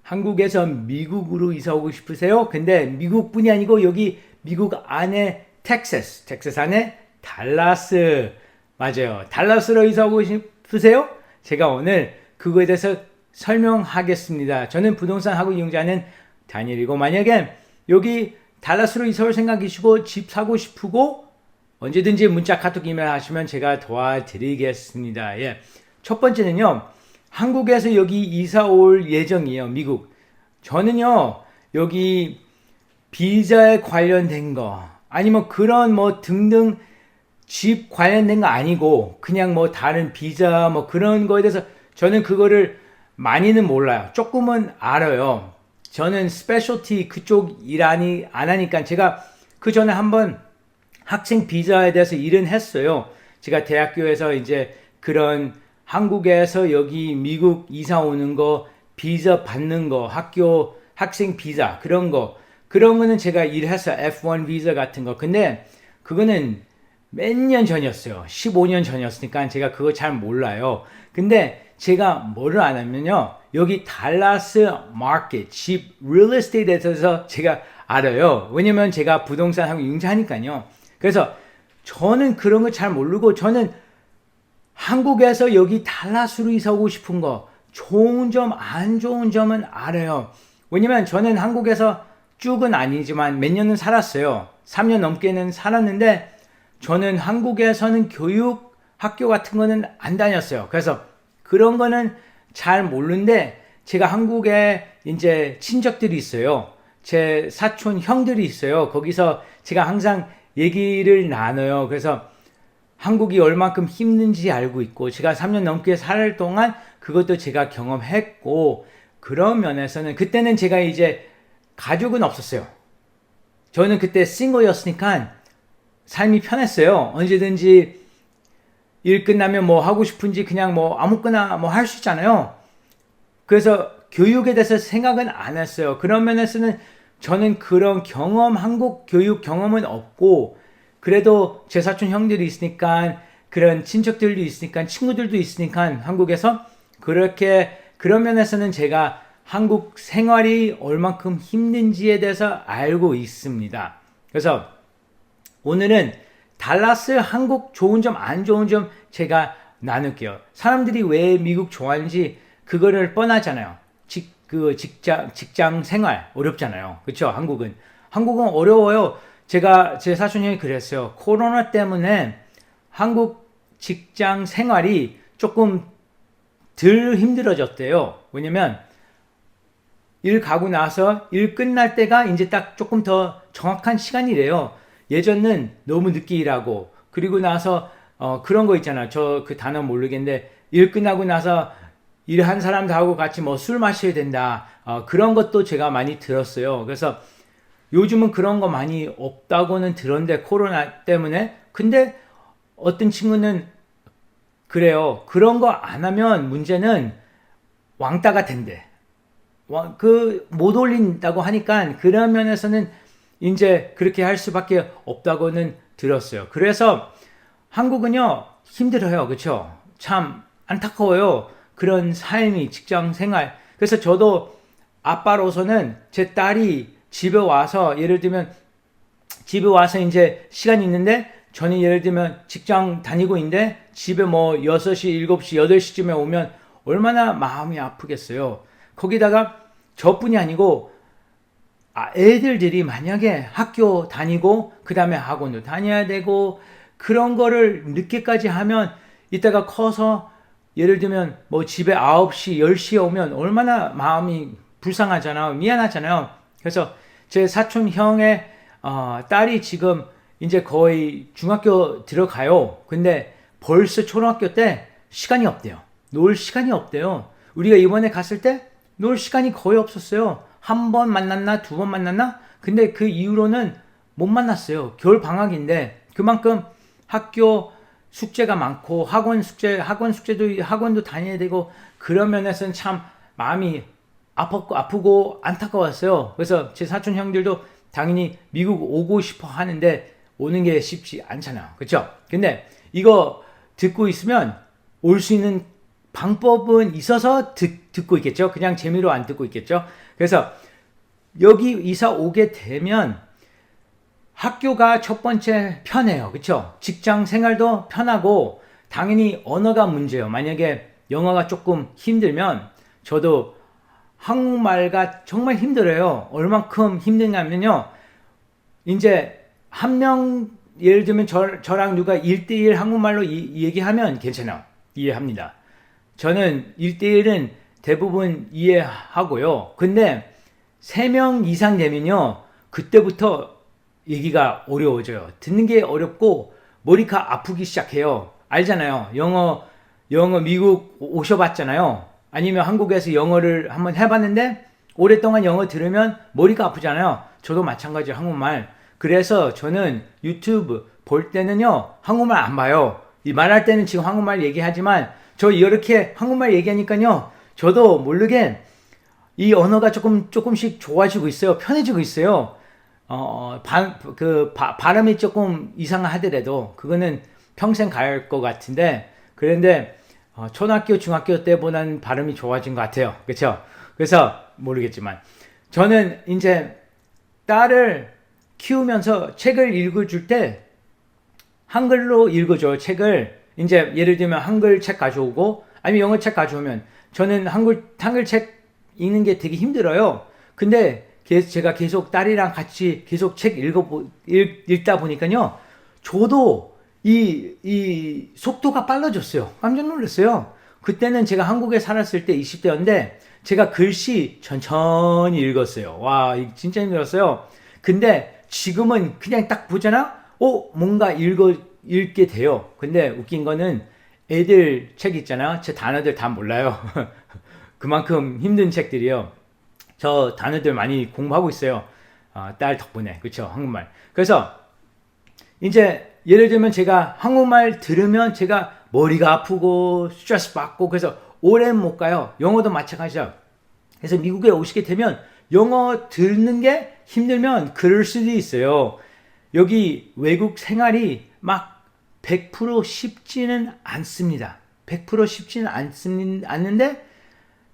한국에서 미국으로 이사 오고 싶으세요? 근데 미국뿐이 아니고 여기 미국 안에 텍사스 안에 달라스, 맞아요. 달라스로 이사 오고 싶으세요? 제가 오늘 그거에 대해서 설명하겠습니다. 저는 부동산 학원 이용자는 다니엘이고, 만약에 여기 달라스로 이사 올 생각이시고 집 사고 싶으고 언제든지 문자, 카톡, 이메일 하시면 제가 도와드리겠습니다. 예. 첫 번째는요, 한국에서 여기 이사 올 예정이에요. 미국. 저는요, 여기 비자에 관련된 거, 아니면 그런 뭐 등등 집 관련된 거 아니고, 그냥 뭐 다른 비자 뭐 그런 거에 대해서 저는 그거를 많이는 몰라요. 조금은 알아요. 저는 스페셜티 그쪽 일 안 하니까, 제가 그 전에 한번 학생 비자에 대해서 일은 했어요. 제가 대학교에서 이제 그런 한국에서 여기 미국 이사 오는 거, 비자 받는 거, 학교 학생 비자 그런 거는 제가 일했어요. F1 비자 같은 거. 근데 그거는 몇 년 전이었어요. 15년 전이었으니까 제가 그거 잘 몰라요. 근데 제가 뭐를 아냐면요, 여기 달라스 마켓, 집 real estate에 대해서 제가 알아요. 왜냐면 제가 부동산하고 융자하니까요. 그래서 저는 그런 거 잘 모르고, 저는 한국에서 여기 달라스로 이사 오고 싶은 거, 좋은 점, 안 좋은 점은 알아요. 왜냐면 저는 한국에서 쭉은 아니지만 몇 년은 살았어요. 3년 넘게는 살았는데, 저는 한국에서는 교육, 학교 같은 거는 안 다녔어요. 그래서 그런 거는 잘 모르는데, 제가 한국에 이제 친척들이 있어요. 제 사촌 형들이 있어요. 거기서 제가 항상 얘기를 나눠요. 그래서 한국이 얼만큼 힘든지 알고 있고, 제가 3년 넘게 살 동안 그것도 제가 경험했고, 그런 면에서는 그때는 제가 이제 가족은 없었어요. 저는 그때 싱글이었으니까 삶이 편했어요. 언제든지 일 끝나면 뭐 하고 싶은지 그냥 뭐 아무거나 뭐 할 수 있잖아요. 그래서 교육에 대해서 생각은 안 했어요. 그런 면에서는 저는 그런 경험, 한국 교육 경험은 없고, 그래도 제 사촌 형들이 있으니까, 그런 친척들도 있으니까, 친구들도 있으니까 한국에서 그렇게, 그런 면에서는 제가 한국 생활이 얼만큼 힘든지에 대해서 알고 있습니다. 그래서 오늘은 달라스 한국 좋은 점, 안 좋은 점 제가 나눌게요. 사람들이 왜 미국 좋아하는지 그거를 뻔하잖아요. 직장 생활 어렵잖아요. 그렇죠? 한국은 어려워요. 제가 제 사촌 형이 그랬어요. 코로나 때문에 한국 직장 생활이 조금 덜 힘들어졌대요. 왜냐면 일 가고 나서 일 끝날 때가 이제 딱 조금 더 정확한 시간이래요. 예전은 너무 늦게 일하고, 그리고 나서 그런 거 있잖아요. 저 그 단어 모르겠는데, 일 끝나고 나서 일한 사람들하고 같이 뭐 술 마셔야 된다. 그런 것도 제가 많이 들었어요. 그래서 요즘은 그런 거 많이 없다고는 들었는데, 코로나 때문에. 근데 어떤 친구는 그래요. 그런 거 안 하면 문제는 왕따가 된대. 못 올린다고 하니까 그런 면에서는 이제 그렇게 할 수밖에 없다고는 들었어요. 그래서 한국은요, 힘들어요. 그쵸? 참 안타까워요. 그런 삶이, 직장 생활. 그래서 저도 아빠로서는 제 딸이 집에 와서, 예를 들면 집에 와서 이제 시간이 있는데, 저는 예를 들면 직장 다니고 있는데 집에 뭐 6시, 7시, 8시쯤에 오면 얼마나 마음이 아프겠어요. 거기다가 저뿐이 아니고 애들들이 만약에 학교 다니고 그 다음에 학원도 다녀야 되고, 그런 거를 늦게까지 하면 이따가 커서 예를 들면 뭐 집에 9시, 10시에 오면 얼마나 마음이 불쌍하잖아요. 미안하잖아요. 그래서 제 사촌 형의 딸이 지금 이제 거의 중학교 들어가요. 근데 벌써 초등학교 때 시간이 없대요. 놀 시간이 없대요. 우리가 이번에 갔을 때 놀 시간이 거의 없었어요. 한 번 만났나, 두 번 만났나? 근데 그 이후로는 못 만났어요. 겨울 방학인데 그만큼 학교 숙제가 많고, 학원도 다녀야 되고, 그런 면에서는 참 마음이 아프고 안타까웠어요. 그래서 제 사촌 형들도 당연히 미국 오고 싶어 하는데 오는 게 쉽지 않잖아요. 그렇죠? 근데 이거 듣고 있으면 올 수 있는 방법은 있어서 듣고 있겠죠. 그냥 재미로 안 듣고 있겠죠. 그래서 여기 이사 오게 되면 학교가 첫 번째 편해요. 그쵸? 직장 생활도 편하고 당연히 언어가 문제예요. 만약에 영어가 조금 힘들면 저도 한국말가 정말 힘들어요. 얼만큼 힘드냐면요. 이제 한 명 예를 들면 저랑 누가 1대1 한국말로 얘기하면 괜찮아요. 이해합니다. 저는 1대1은 대부분 이해하고요. 근데 3명 이상 되면요. 그때부터 얘기가 어려워져요. 듣는 게 어렵고 머리가 아프기 시작해요. 알잖아요. 영어 미국 오셔봤잖아요. 아니면 한국에서 영어를 한번 해봤는데 오랫동안 영어 들으면 머리가 아프잖아요. 저도 마찬가지예요. 한국말. 그래서 저는 유튜브 볼 때는요. 한국말 안 봐요. 이 말할 때는 지금 한국말 얘기하지만 저 이렇게 한국말 얘기하니까요. 저도 모르게 이 언어가 조금씩 좋아지고 있어요. 편해지고 있어요. 발음이 조금 이상하더라도 그거는 평생 갈 것 같은데 그런데 초등학교 중학교 때보다는 발음이 좋아진 것 같아요. 그렇죠? 그래서 모르겠지만 저는 이제 딸을 키우면서 책을 읽어줄 때 한글로 읽어줘요. 책을 이제 예를 들면 한글 책 가져오고 아니면 영어 책 가져오면 저는 한글 책 읽는 게 되게 힘들어요. 근데 제가 계속 딸이랑 같이 계속 책 읽다 보니까요. 저도 이 속도가 빨라졌어요. 깜짝 놀랐어요. 그때는 제가 한국에 살았을 때 20대였는데 제가 글씨 천천히 읽었어요. 와, 진짜 힘들었어요. 근데 지금은 그냥 딱 보잖아? 뭔가 읽게 돼요. 근데 웃긴 거는 애들 책 있잖아요. 제 단어들 다 몰라요. 그만큼 힘든 책들이요. 저 단어들 많이 공부하고 있어요. 딸 덕분에. 그쵸? 한국말. 그래서 이제 예를 들면 제가 한국말 들으면 제가 머리가 아프고 스트레스 받고 그래서 오래 못 가요. 영어도 마찬가지죠. 그래서 미국에 오시게 되면 영어 듣는 게 힘들면 그럴 수도 있어요. 여기 외국 생활이 막 100% 쉽지는 않습니다. 100% 쉽지는 않는데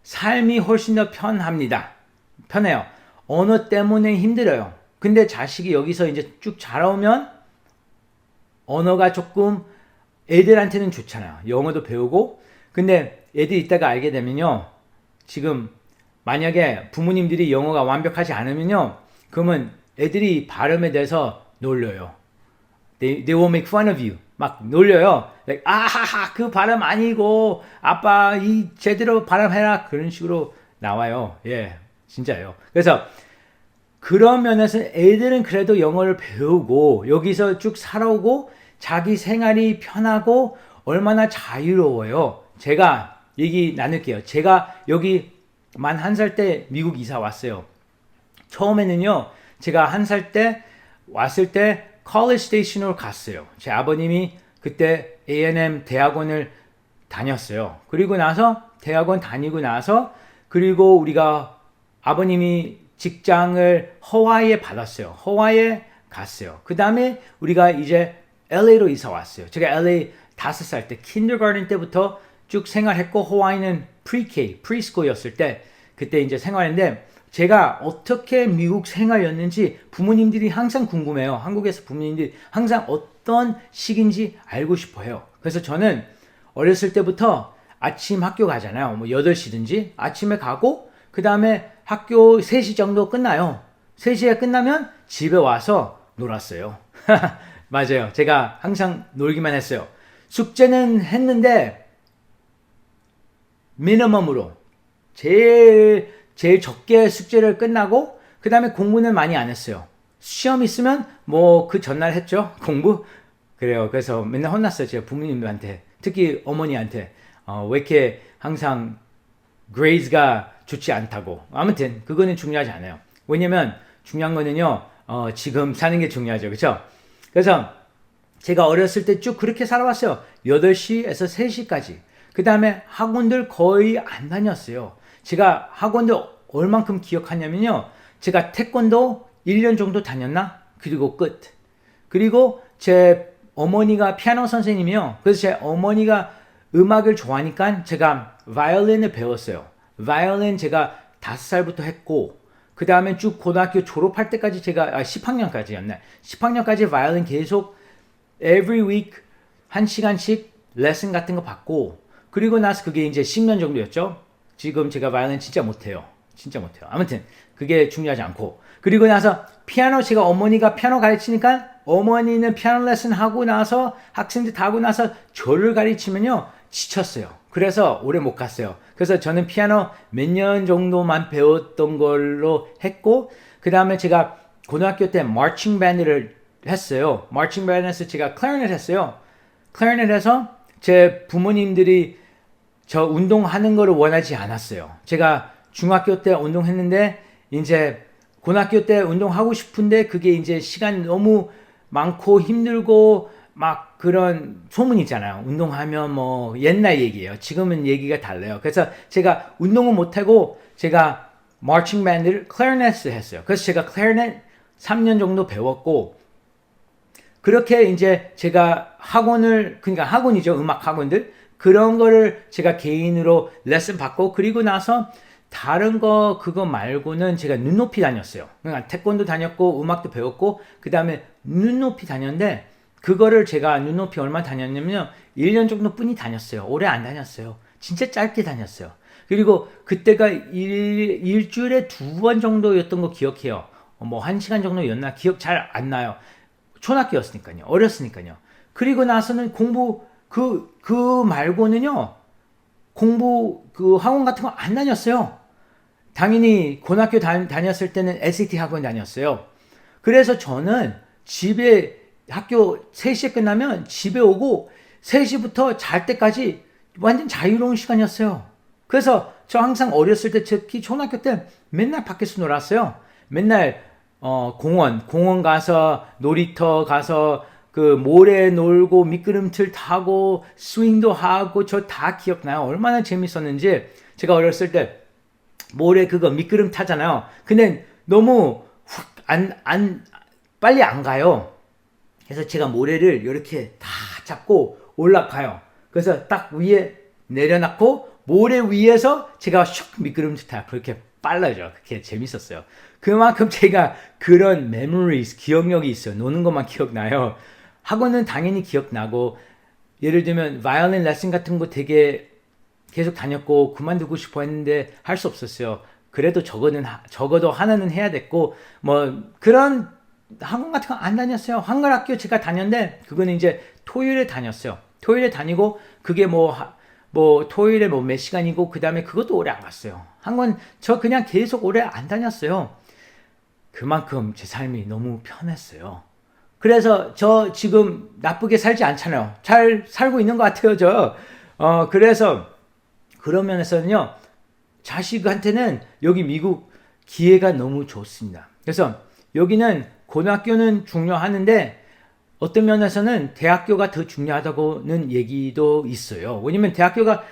삶이 훨씬 더 편해요. 언어 때문에 힘들어요. 근데 자식이 여기서 이제 쭉 자라오면 언어가 조금 애들한테는 좋잖아요. 영어도 배우고. 근데 애들 이따가 알게 되면요. 지금 만약에 부모님들이 영어가 완벽하지 않으면요. 그러면 애들이 발음에 대해서 놀려요. They will make fun of you. 막 놀려요. Like, 아하하 그 발음 아니고 아빠 제대로 발음해라. 그런 식으로 나와요. 예, 진짜예요. 그래서 그런 면에서 애들은 그래도 영어를 배우고 여기서 쭉 살아오고 자기 생활이 편하고 얼마나 자유로워요. 제가 얘기 나눌게요. 제가 여기 만 1살 때 미국 이사 왔어요. 처음에는요. 제가 1살 때 왔을 때 college station으로 갔어요. 제 아버님이 그때 A&M 대학원을 다녔어요. 그리고 나서 대학원 다니고 나서 그리고 우리가 아버님이 직장을 허와이에 받았어요. 허와이에 갔어요. 그 다음에 우리가 이제 LA로 이사 왔어요. 제가 LA 5살 때 kindergarten 때부터 쭉 생활했고 허와이는 pre-K, preschool이었을 때 그때 이제 생활했는데 제가 어떻게 미국 생활이었는지 부모님들이 항상 궁금해요. 한국에서 부모님들이 항상 어떤 식인지 알고 싶어요. 그래서 저는 어렸을 때부터 아침 학교 가잖아요. 뭐 8시든지 아침에 가고 그 다음에 학교 3시 정도 끝나요. 3시에 끝나면 집에 와서 놀았어요. 맞아요. 제가 항상 놀기만 했어요. 숙제는 했는데 미니멈으로 제일 적게 숙제를 끝나고 그 다음에 공부는 많이 안 했어요. 시험 있으면 뭐 그 전날 했죠. 공부. 그래요. 그래서 맨날 혼났어요. 제가 부모님들한테. 특히 어머니한테. 왜 이렇게 항상 grades가 좋지 않다고. 아무튼 그거는 중요하지 않아요. 왜냐면 중요한 거는요. 지금 사는 게 중요하죠. 그렇죠? 그래서 제가 어렸을 때 쭉 그렇게 살아왔어요. 8시에서 3시까지. 그 다음에 학원들 거의 안 다녔어요. 제가 학원들 얼만큼 기억하냐면요. 제가 태권도 1년 정도 다녔나? 그리고 끝. 그리고 제 어머니가 피아노 선생님이요. 그래서 제 어머니가 음악을 좋아하니까 제가 바이올린을 배웠어요. 바이올린 제가 5살부터 했고 그 다음에 쭉 고등학교 졸업할 때까지 제가 10학년까지였네. 10학년까지 바이올린 계속 every week 1시간씩 레슨 같은 거 받고 그리고 나서 그게 이제 10년 정도였죠. 지금 제가 바이올린 진짜 못해요. 진짜 못해요. 아무튼 그게 중요하지 않고 그리고 나서 피아노 제가 어머니가 피아노 가르치니까 어머니는 피아노 레슨 하고 나서 학생들 다 하고 나서 저를 가르치면요 지쳤어요. 그래서 오래 못 갔어요. 그래서 저는 피아노 몇 년 정도만 배웠던 걸로 했고 그 다음에 제가 고등학교 때 마칭 밴드를 했어요. 마칭 밴드에서 제가 클래리넷 했어요. 클래리넷 해서 제 부모님들이 저 운동하는 거를 원하지 않았어요. 제가 중학교 때 운동했는데 이제 고등학교 때 운동하고 싶은데 그게 이제 시간 너무 많고 힘들고 막 그런 소문 있잖아요. 운동하면 뭐 옛날 얘기예요. 지금은 얘기가 달라요. 그래서 제가 운동은 못하고 제가 마칭 밴드를 클래리넷을 했어요. 그래서 제가 클래리넷 3년 정도 배웠고 그렇게 이제 제가 학원을 그러니까 학원이죠. 음악 학원들 그런 거를 제가 개인으로 레슨 받고 그리고 나서 다른 거 그거 말고는 제가 눈높이 다녔어요. 그러니까 태권도 다녔고 음악도 배웠고 그 다음에 눈높이 다녔는데 그거를 제가 눈높이 얼마 다녔냐면 1년 정도 뿐이 다녔어요. 오래 안 다녔어요. 진짜 짧게 다녔어요. 그리고 그때가 일주일에 2번 정도였던 거 기억해요. 뭐 1시간 정도였나 기억 잘 안 나요. 초등학교였으니까요. 어렸으니까요. 그리고 나서는 공부 그 말고는요. 공부 그 학원 같은 거 안 다녔어요. 당연히 고등학교 다녔을 때는 SAT 학원 다녔어요. 그래서 저는 집에 학교 3시에 끝나면 집에 오고 3시부터 잘 때까지 완전 자유로운 시간이었어요. 그래서 저 항상 어렸을 때 특히 초등학교 때 맨날 밖에서 놀았어요. 맨날 공원 가서 놀이터 가서 그 모래 놀고 미끄럼틀 타고 스윙도 하고 저 다 기억나요. 얼마나 재밌었는지 제가 어렸을 때 모래 그거 미끄럼 타잖아요. 근데 너무 빨리 안 가요. 그래서 제가 모래를 이렇게 다 잡고 올라가요. 그래서 딱 위에 내려놓고 모래 위에서 제가 슉 미끄럼틀 타요. 그렇게 빨라져. 그렇게 재밌었어요. 그만큼 제가 그런 memories, 기억력이 있어요. 노는 것만 기억나요. 학원은 당연히 기억나고 예를 들면 바이올린 레슨 같은 거 되게 계속 다녔고 그만두고 싶어 했는데 할 수 없었어요. 그래도 적어도 하나는 해야 됐고 뭐 그런 학원 같은 거 안 다녔어요. 한글학교 제가 다녔는데 그거는 이제 토요일에 다녔어요. 토요일에 다니고 그게 뭐 토요일에 뭐 몇 시간이고 그 다음에 그것도 오래 안 갔어요. 한건 저 그냥 계속 오래 안 다녔어요. 그만큼 제 삶이 너무 편했어요. 그래서 저 지금 나쁘게 살지 않잖아요. 잘 살고 있는 것 같아요, 저. 그래서 그런 면에서는요, 자식한테는 여기 미국 기회가 너무 좋습니다. 그래서 여기는 고등학교는 중요하는데 어떤 면에서는 대학교가 더 중요하다고는 얘기도 있어요. 왜냐면 대학교가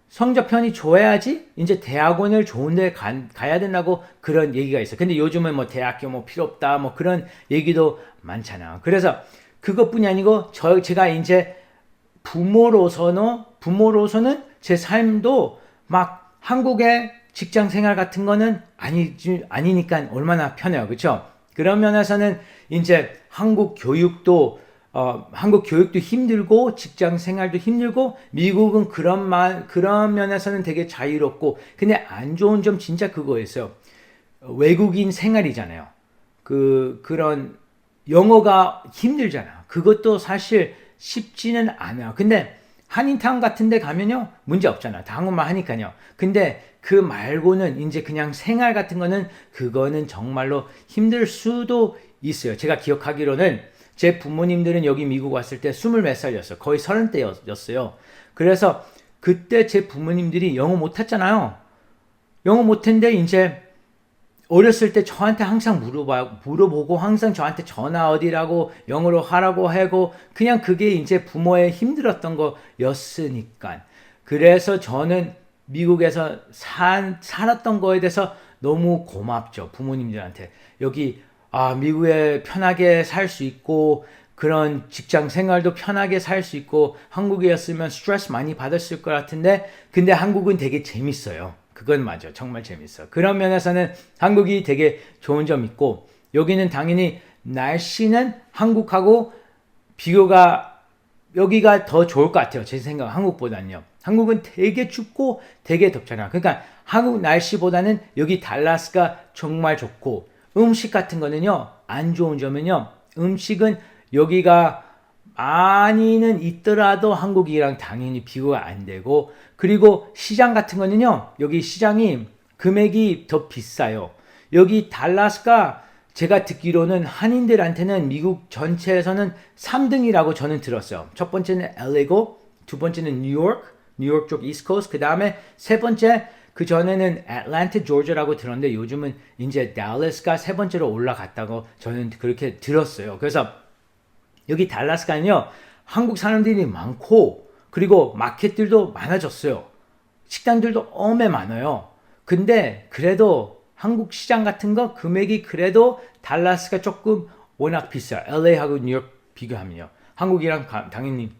성적편이 좋아야지 이제 대학원을 좋은 데 가야 된다고 그런 얘기가 있어요. 근데 요즘은 뭐 대학교 뭐 필요 없다 뭐 그런 얘기도 많잖아요. 그래서 그것뿐이 아니고 제가 이제 부모로서는 제 삶도 막 한국의 직장 생활 같은 거는 아니니까 얼마나 편해요. 그렇죠? 그런 면에서는 이제 한국 교육도 힘들고 직장 생활도 힘들고 미국은 그런 면에서는 되게 자유롭고 근데 안 좋은 점 진짜 그거였어요. 외국인 생활이잖아요. 그런 영어가 힘들잖아요. 그것도 사실 쉽지는 않아요. 근데 한인타운 같은 데 가면요 문제 없잖아요. 다 한국말 하니까요. 근데 그 말고는 이제 그냥 생활 같은 거는 그거는 정말로 힘들 수도 있어요. 제가 기억하기로는 제 부모님들은 여기 미국 왔을 때 20몇 살이었어요. 거의 30대였어요. 그래서 그때 제 부모님들이 영어 못했잖아요. 영어 못했는데 이제 어렸을 때 저한테 항상 물어보고 항상 저한테 전화 어디라고 영어로 하라고 하고 그냥 그게 이제 부모의 힘들었던 거였으니까. 그래서 저는 미국에서 살았던 거에 대해서 너무 고맙죠. 부모님들한테. 여기 미국에 편하게 살 수 있고 그런 직장 생활도 편하게 살 수 있고 한국이었으면 스트레스 많이 받았을 것 같은데 근데 한국은 되게 재밌어요. 그건 맞아. 정말 재밌어. 그런 면에서는 한국이 되게 좋은 점 있고 여기는 당연히 날씨는 한국하고 비교가 여기가 더 좋을 것 같아요. 제 생각 한국보다는요. 한국은 되게 춥고 되게 덥잖아. 그러니까 한국 날씨보다는 여기 달라스가 정말 좋고 음식 같은 거는요. 안 좋은 점은요. 음식은 여기가 많이는 있더라도 한국이랑 당연히 비교가 안 되고 그리고 시장 같은 거는요. 여기 시장이 금액이 더 비싸요. 여기 달라스가 제가 듣기로는 한인들한테는 미국 전체에서는 3등이라고 저는 들었어요. 첫 번째는 LA고 두 번째는 뉴욕 쪽 이스트코스트 그 다음에 세 번째 그 전에는 애틀랜타 조지아라고 들었는데 요즘은 이제 달라스가 세 번째로 올라갔다고 저는 그렇게 들었어요. 그래서 여기 달라스가는요 한국 사람들이 많고 그리고 마켓들도 많아졌어요. 식당들도 엄청 많아요. 근데 그래도 한국 시장 같은 거 금액이 그래도 달라스가 조금 워낙 비싸요. LA하고 뉴욕 비교하면요. 한국이랑 당연히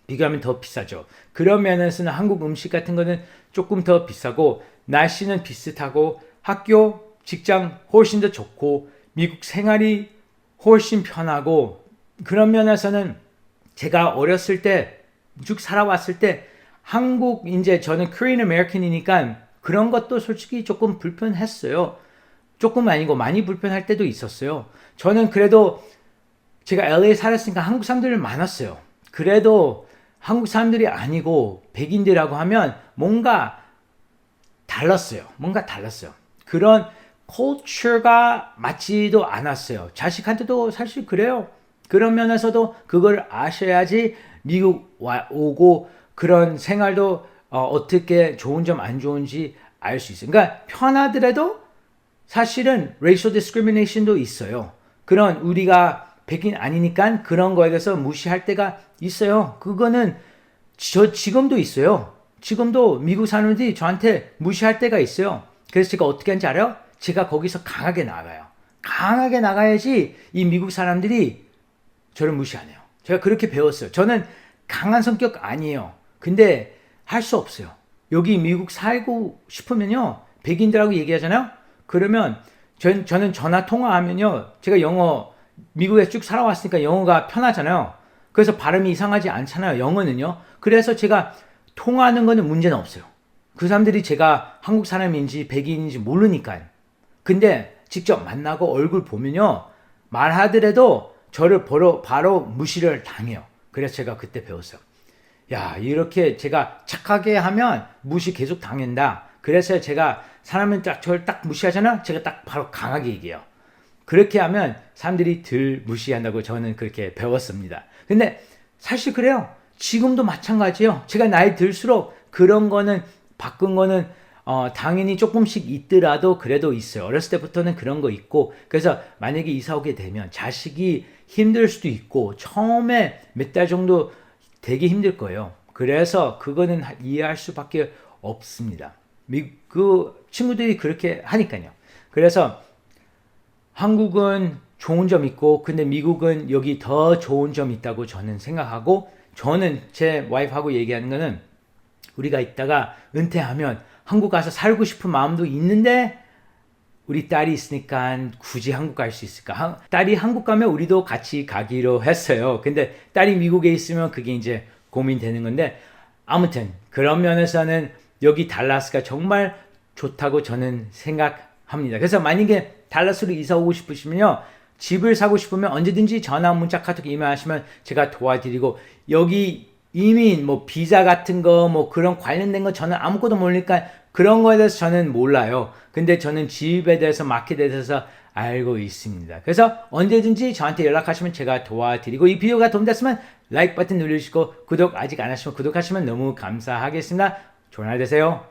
비교하면 더 비싸죠. 그런 면에서는 한국 음식 같은 거는 조금 더 비싸고 날씨는 비슷하고 학교, 직장 훨씬 더 좋고 미국 생활이 훨씬 편하고 그런 면에서는 제가 어렸을 때 쭉 살아왔을 때 한국 이제 저는 Korean American이니까 그런 것도 솔직히 조금 불편했어요. 조금 아니고 많이 불편할 때도 있었어요. 저는 그래도 제가 LA에 살았으니까 한국 사람들이 많았어요. 그래도 한국 사람들이 아니고 백인들이라고 하면 뭔가 달랐어요. 그런 컬처가 맞지도 않았어요. 자식한테도 사실 그래요. 그런 면에서도 그걸 아셔야지 미국 오고 그런 생활도 어떻게 좋은 점 안 좋은지 알 수 있어요. 그러니까 편하더라도 사실은 racial discrimination도 있어요. 그런 우리가 백인 아니니까 그런 거에 대해서 무시할 때가 있어요. 그거는 저 지금도 있어요. 지금도 미국 사람들이 저한테 무시할 때가 있어요. 그래서 제가 어떻게 하는지 알아요? 제가 거기서 강하게 나가요. 강하게 나가야지 이 미국 사람들이 저를 무시 안 해요. 제가 그렇게 배웠어요. 저는 강한 성격 아니에요. 근데 할 수 없어요. 여기 미국 살고 싶으면요. 백인들하고 얘기하잖아요. 그러면 저는 전화 통화하면요. 제가 영어 미국에 쭉 살아왔으니까 영어가 편하잖아요. 그래서 발음이 이상하지 않잖아요. 영어는요. 그래서 제가 통화하는 거는 문제는 없어요. 그 사람들이 제가 한국 사람인지 백인인지 모르니까요. 근데 직접 만나고 얼굴 보면요. 말하더라도 저를 바로 무시를 당해요. 그래서 제가 그때 배웠어요. 야, 이렇게 제가 착하게 하면 무시 계속 당한다. 그래서 제가 사람은 저를 딱 무시하잖아. 제가 딱 바로 강하게 얘기해요. 그렇게 하면 사람들이 덜 무시한다고 저는 그렇게 배웠습니다. 근데 사실 그래요. 지금도 마찬가지예요. 제가 나이 들수록 그런 거는 바꾼 거는 당연히 조금씩 있더라도 그래도 있어요. 어렸을 때부터는 그런 거 있고 그래서 만약에 이사 오게 되면 자식이 힘들 수도 있고 처음에 몇 달 정도 되게 힘들 거예요. 그래서 그거는 이해할 수밖에 없습니다. 그 친구들이 그렇게 하니까요. 그래서 한국은 좋은 점 있고 근데 미국은 여기 더 좋은 점 있다고 저는 생각하고 저는 제 와이프하고 얘기하는 거는 우리가 있다가 은퇴하면 한국 가서 살고 싶은 마음도 있는데 우리 딸이 있으니까 굳이 한국 갈 수 있을까? 딸이 한국 가면 우리도 같이 가기로 했어요. 근데 딸이 미국에 있으면 그게 이제 고민되는 건데 아무튼 그런 면에서는 여기 달라스가 정말 좋다고 저는 생각합니다. 그래서 만약에 달라스로 이사 오고 싶으시면요. 집을 사고 싶으면 언제든지 전화, 문자, 카톡 이메일하시면 제가 도와드리고 여기 이민, 뭐 비자 같은 거, 뭐 그런 관련된 거 저는 아무것도 모르니까 그런 거에 대해서 저는 몰라요. 근데 저는 집에 대해서 마켓에 대해서 알고 있습니다. 그래서 언제든지 저한테 연락하시면 제가 도와드리고 이 비디오가 도움됐으면 라이크 버튼 누르시고 구독 아직 안 하시면 구독하시면 너무 감사하겠습니다. 좋은 하루 되세요.